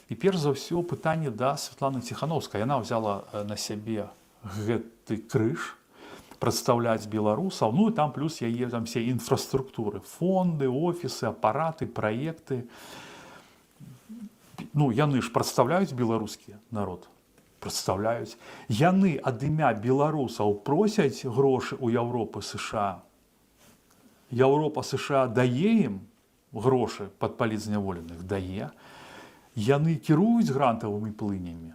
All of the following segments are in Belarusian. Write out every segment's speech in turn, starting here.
І перш за ўсё пытанне да Святланы Ціхановскай. Яна взяла на сябе гэты крыж прадстаўляць беларусаў, ну і там плюс яе там все інфраструктуры, фонды, офісы, апараты, праекты. Ну, яны ж прадстаўляюць беларускі народ, прадстаўляюць. Яны ад імя беларусаў просяць грошы ў Еўропы, США. Еўропа, США дае ім грошы падпаліць зняволеных, дае. Яны кіруюць грантавымі плынямі.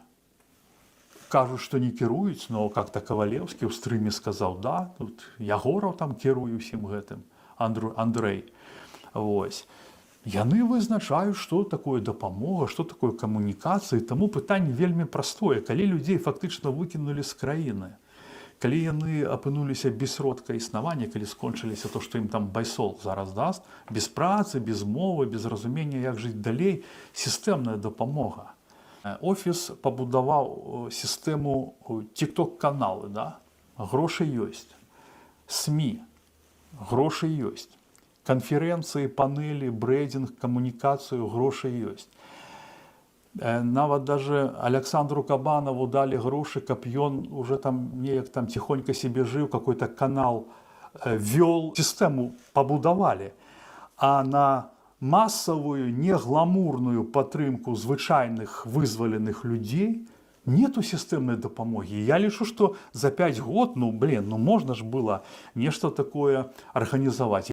Кажуць, што не кіруюць, но как-то Кавалеўскі ў стрыме сказаў, да, тут Ягораў там кіруе ўсім гэтым, Андрэй. Вось. Яны вызначаюць, што такое дапамога, што такое камунікацыі, таму пытанне вельмі простое. Калі людзей фактычна выкінулі з краіны, калі яны апынуліся без сродка існавання, калі скончыліся то, што ім там байсол зараз даст, без працы, без мовы, без разумення, як жыць далей, сістэмная дапамога. Офіс пабудаваў сістэму тик-ток-каналы, да? Грошы ёсць. СМІ, грошы ёсць. Канферэнцыі, панэлі, брэдзінг, камунікацыю, грошы ёсць. Нават даже Александру Кабанову далі грошы, каб ён уже там неяк там тихонько себе жыў, какой-то канал вёл, сістэму пабудавалі. А на массовую, негламурную падтрымку звычайных вызваленых людзей нету сістэмнай дапамогі. Я лічу, што за 5 год, ну можна ж было нешта такое арганізаваць.